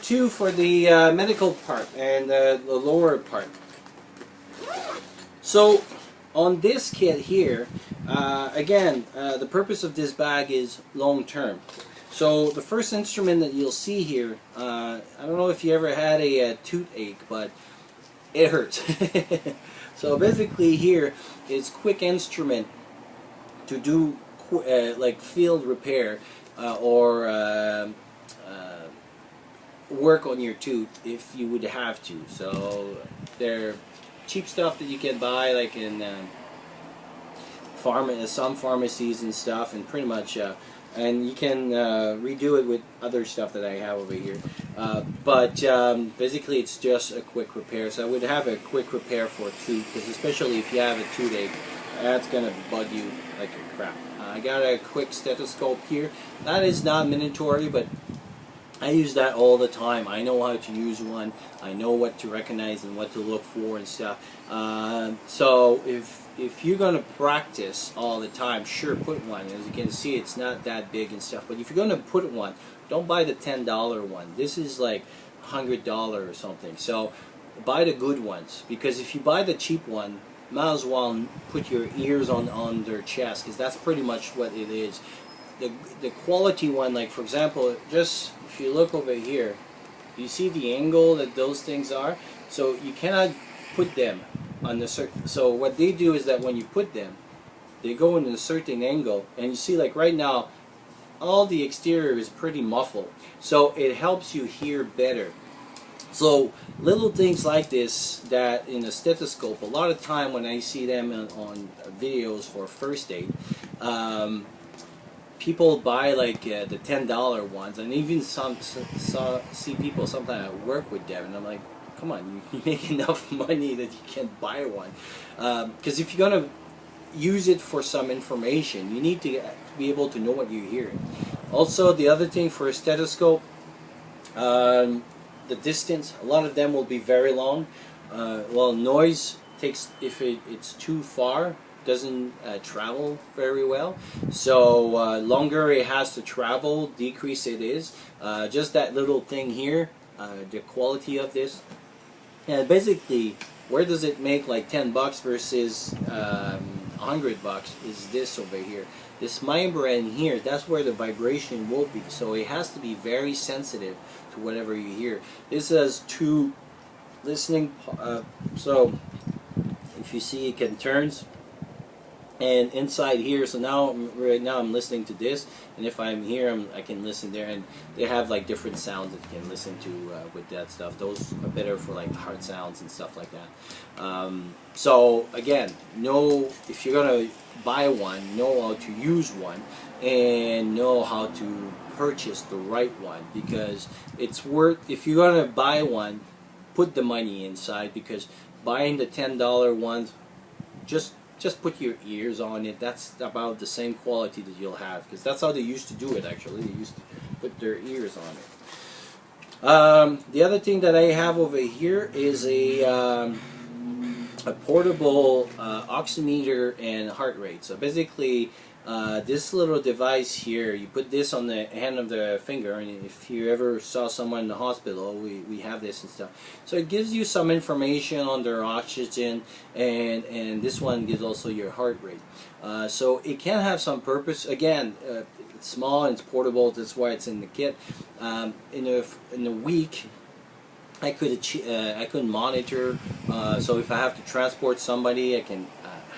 Two for the medical part and the lower part. So on this kit here, again, the purpose of this bag is long term. So the first instrument that you'll see here, I don't know if you ever had a toothache, but it hurts. So basically here is quick instrument to do like field repair or work on your tooth if you would have to. So they're cheap stuff that you can buy like in some pharmacies and stuff, and pretty much and you can redo it with other stuff that I have over here, but basically it's just a quick repair. So I would have a quick repair for a tooth, because especially if you have a toothache, that's gonna bug you like a crap. I got a quick stethoscope here. That is not mandatory, but I use that all the time. I know how to use one. I know what to recognize and what to look for and stuff. So if you're gonna practice all the time, sure, put one. As you can see, it's not that big and stuff. But if you're gonna put one, don't buy the $10 one. This is like $100 or something. So buy the good ones, because if you buy the cheap one, might as well put your ears on their chest, because that's pretty much what it is. The quality one, like for example, just if you look over here, you see the angle that those things are. So you cannot put them on the certain. So what they do is that when you put them, they go in a certain angle, and you see like right now, all the exterior is pretty muffled. So it helps you hear better. So little things like this that in a stethoscope, a lot of time when I see them on videos for first aid, people buy like the $10 ones, and even see people sometimes I work with them, and I'm like, come on, you make enough money that you can buy one, because if you're gonna use it for some information, you need to be able to know what you're hearing. Also, the other thing for a stethoscope, the distance, a lot of them will be very long. Well, noise takes, if it's too far, doesn't travel very well. So longer it has to travel, decrease it is. Just that little thing here, the quality of this. And basically, where does it make like 10 bucks versus 100 bucks is this over here. This membrane here, that's where the vibration will be. So it has to be very sensitive to whatever you hear. This has two listening, so if you see it can turns, and inside here, so now right now I'm listening to this, and if I'm here, I can listen there, and they have like different sounds that you can listen to with that stuff. Those are better for like hard sounds and stuff like that. So again, know if you're gonna buy one, know how to use one, and know how to purchase the right one, because it's worth. If you're gonna buy one, put the money inside, because buying the $10 ones, just put your ears on it. That's about the same quality that you'll have, because that's how they used to do it. Actually, they used to put their ears on it. The other thing that I have over here is a portable oximeter and heart rate. So basically, this little device here, you put this on the hand of the finger, and if you ever saw someone in the hospital, we have this and stuff. So it gives you some information on their oxygen, and this one gives also your heart rate. So it can have some purpose. Again, it's small and it's portable, that's why it's in the kit. In a week, I could monitor. So if I have to transport somebody, I can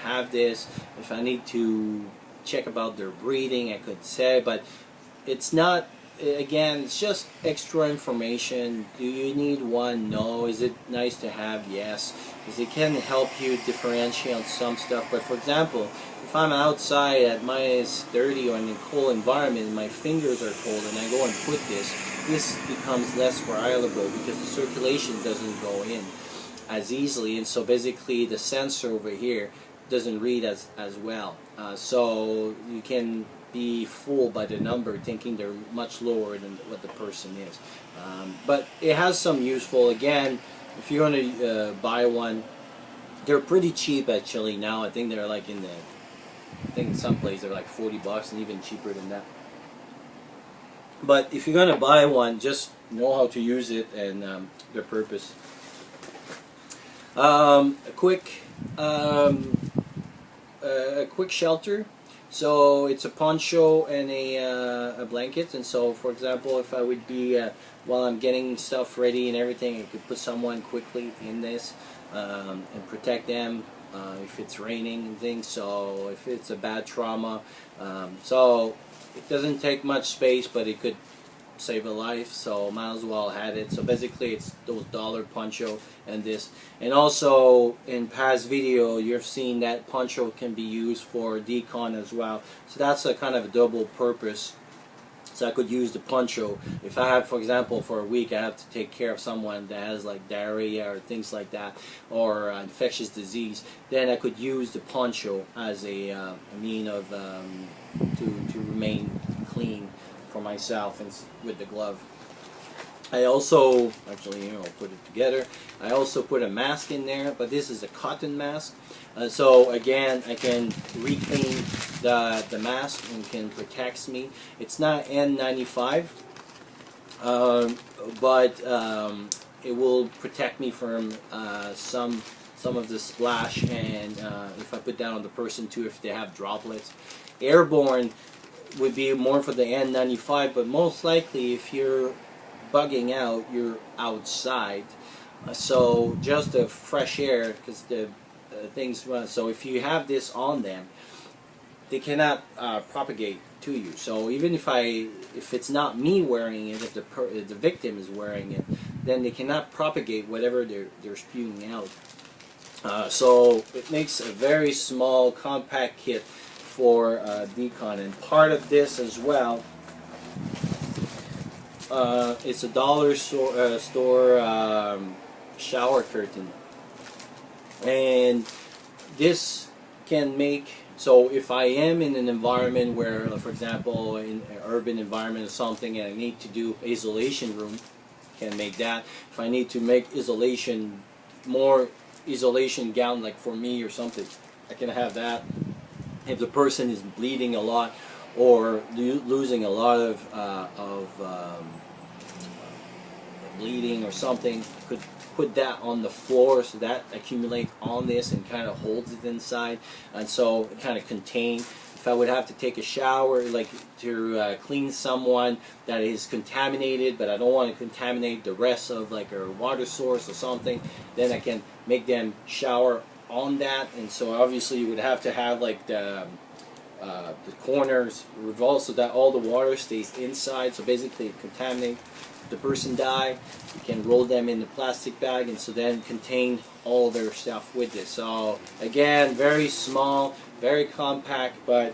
have this. If I need to check about their breathing, I could say, but it's not, again, it's just extra information. Do you need one? No. Is it nice to have? Yes, because it can help you differentiate some stuff. But for example, if I'm outside at -30 or in a cold environment and my fingers are cold and I go and put this becomes less reliable, because the circulation doesn't go in as easily, and so basically the sensor over here doesn't read as well. So you can be fooled by the number, thinking they're much lower than what the person is. But it has some useful. Again, if you're going to buy one, they're pretty cheap actually now. I think they're like in some place they're like 40 bucks and even cheaper than that. But if you're gonna buy one, just know how to use it and their purpose. Um, a quick shelter. So it's a poncho and a blanket. And so, for example, if I would be while I'm getting stuff ready and everything, I could put someone quickly in this and protect them if it's raining and things. So if it's a bad trauma, so it doesn't take much space, but it could save a life, so might as well had it. So basically it's those dollar poncho and this. And also in past video you've seen that poncho can be used for decon as well, so that's a kind of a double purpose. So I could use the poncho if I have, for example, for a week I have to take care of someone that has like diarrhea or things like that, or infectious disease, then I could use the poncho as a mean of to remain clean for myself and with the glove. I also, actually, I'll put it together. I also put a mask in there, but this is a cotton mask. So again, I can re-clean the mask and can protect me. It's not N95, but it will protect me from some of the splash, and if I put that on the person too, if they have droplets. Airborne would be more for the N95, but most likely if you're bugging out, you're outside, so just the fresh air, because the things run. So if you have this on them, they cannot propagate to you. So even if it's not me wearing it, if the victim is wearing it, then they cannot propagate whatever they're spewing out. So it makes a very small, compact kit for decon. And part of this as well, it's a dollar store shower curtain, and this can make, so if I am in an environment where, for example, in an urban environment or something, and I need to do isolation room, can make that. If I need to make isolation, more isolation gown like for me or something, I can have that. If the person is bleeding a lot or losing a lot of bleeding or something, could put that on the floor so that accumulates on this and kind of holds it inside, and so it kind of contains. If I would have to take a shower, like to clean someone that is contaminated, but I don't want to contaminate the rest of like a water source or something, then I can make them shower on that. And so obviously you would have to have like the corners revolved so that all the water stays inside, so basically it contaminates. If the person died, you can roll them in the plastic bag, and so then contain all their stuff with this. So again, very small, very compact, but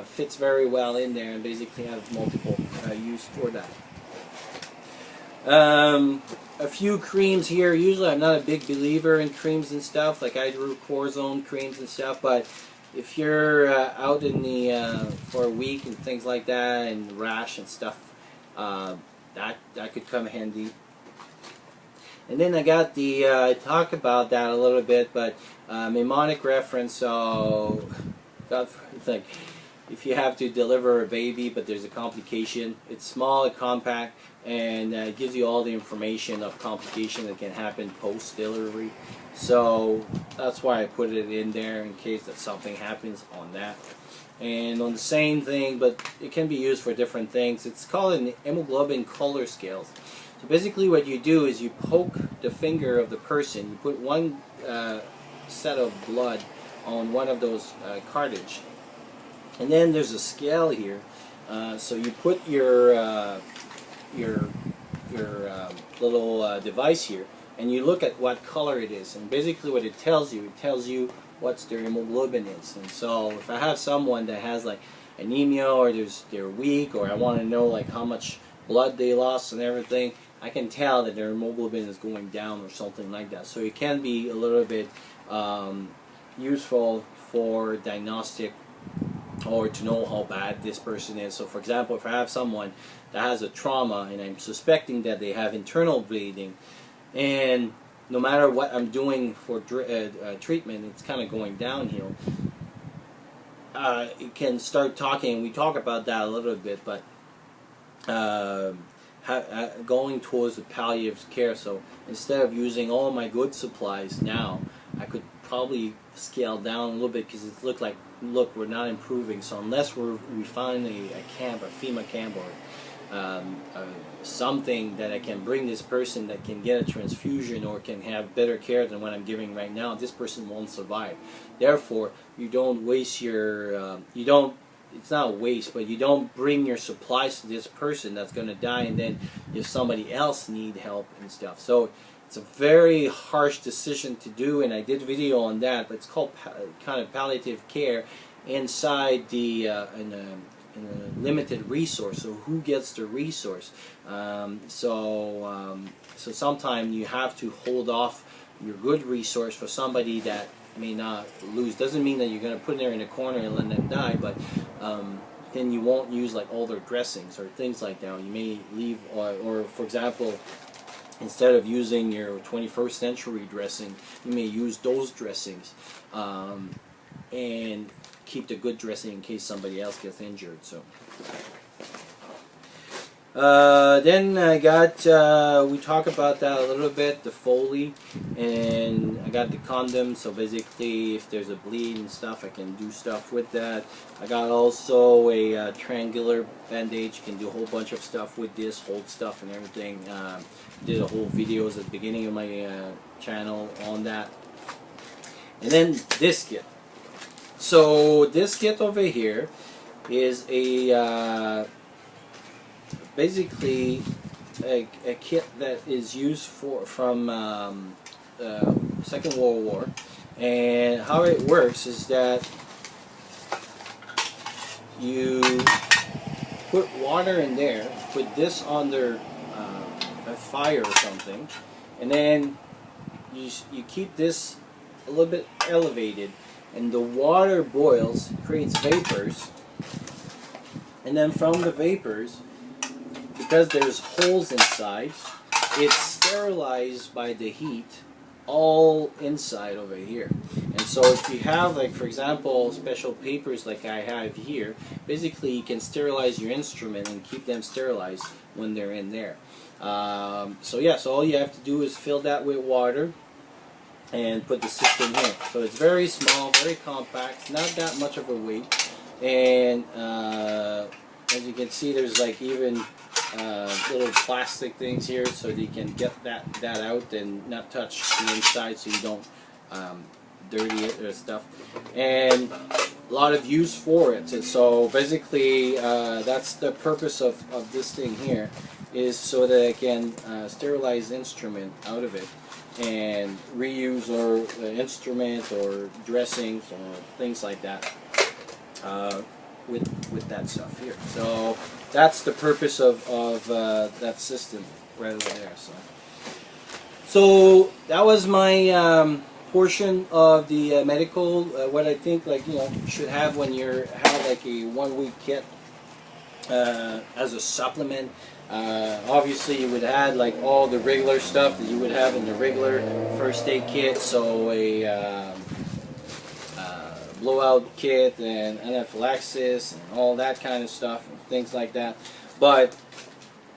fits very well in there, and basically have multiple use for that. A few creams here. Usually I'm not a big believer in creams and stuff, like hydrocortisone creams and stuff, but if you're out in the for a week and things like that, and rash and stuff, that could come handy. And then I got the I talk about that a little bit, but mnemonic reference. So it's like if you have to deliver a baby but there's a complication, it's small and compact, and it gives you all the information of complication that can happen post-delivery. So that's why I put it in there in case that something happens on that. And on the same thing, but it can be used for different things. It's called an hemoglobin color scales. So basically what you do is you poke the finger of the person, you put one set of blood on one of those cartridge, and then there's a scale here. So you put your little device here, and you look at what color it is, and basically what it tells you what's their hemoglobin is. And so if I have someone that has like anemia, or they're weak, or I want to know like how much blood they lost and everything, I can tell that their hemoglobin is going down or something like that. So it can be a little bit useful for diagnostic, or to know how bad this person is. So for example, if I have someone that has a trauma and I'm suspecting that they have internal bleeding, and no matter what I'm doing for treatment, it's kind of going downhill, it can start talking, and we talk about that a little bit, but uh, going towards the palliative care. So instead of using all my good supplies now, I could probably scale down a little bit, because it looked like, look, we're not improving. So unless we find a camp, a FEMA camp, or something that I can bring this person that can get a transfusion or can have better care than what I'm giving right now, this person won't survive. Therefore, you don't waste your, it's not a waste, but you don't bring your supplies to this person that's going to die, and then if somebody else need help and stuff. So it's a very harsh decision to do, and I did a video on that, but it's called kind of palliative care inside the in a limited resource. So who gets the resource? So sometimes you have to hold off your good resource for somebody that may not lose. Doesn't mean that you're going to put them in a corner and let them die, but then you won't use like all their dressings or things like that. You may leave, or for example, instead of using your 21st century dressing, you may use those dressings and keep the good dressing in case somebody else gets injured. So then I got, we talk about that a little bit, the Foley, and I got the condom. So basically, if there's a bleed and stuff, I can do stuff with that. I got also a triangular bandage. You can do a whole bunch of stuff with this, hold stuff and everything. Did a whole videos at the beginning of my channel on that. And then this kit. So this kit over here is a basically a kit that is used from Second World War, and how it works is that you put water in there, put this under a fire or something, and then you keep this a little bit elevated, and the water boils, creates vapors, and then from the vapors, because there's holes inside, it's sterilized by the heat all inside over here. And so if you have, like, for example, special papers like I have here, basically you can sterilize your instrument and keep them sterilized when they're in there. So yeah, so all you have to do is fill that with water and put the system here. So it's very small, very compact, not that much of a weight, and as you can see, there's like even little plastic things here so that you can get that out and not touch the inside, so you don't dirty it or stuff. And a lot of use for it. And so basically that's the purpose of this thing here, is so that I can sterilize instrument out of it and reuse our instrument or dressings or things like that with that stuff here. So that's the purpose of that system right over there. So that was my portion of the medical, what I think, like, you know, you should have when you have like a 1-week kit as a supplement. Obviously you would add like all the regular stuff that you would have in the regular first aid kit, so a blowout kit and anaphylaxis and all that kind of stuff and things like that. But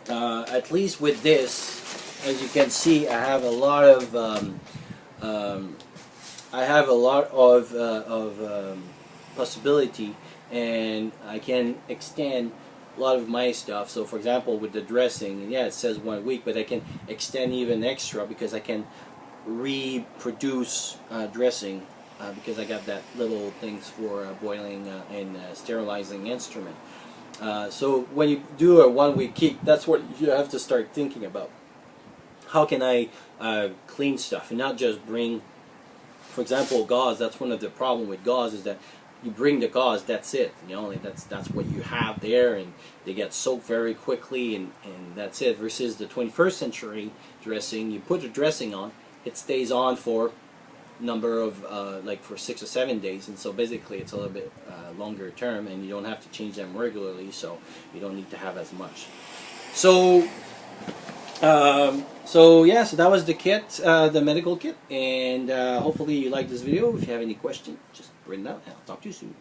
at least with this, as you can see, I have a lot of possibility, and I can extend a lot of my stuff. So for example, with the dressing, yeah, it says 1 week, but I can extend even extra because I can reproduce dressing because I got that little things for boiling and sterilizing instrument. So when you do a 1 week keep, that's what you have to start thinking about. How can I clean stuff and not just bring, for example, gauze. That's one of the problem with gauze, is that you bring the gauze, that's it. You know, like that's what you have there, and they get soaked very quickly, and that's it. Versus the 21st century dressing, you put the dressing on, it stays on for number of like for 6 or 7 days, and so basically it's a little bit longer term, and you don't have to change them regularly, so you don't need to have as much. So yeah, so that was the kit, the medical kit, and hopefully you like this video. If you have any questions, just bring it up, and I'll talk to you soon.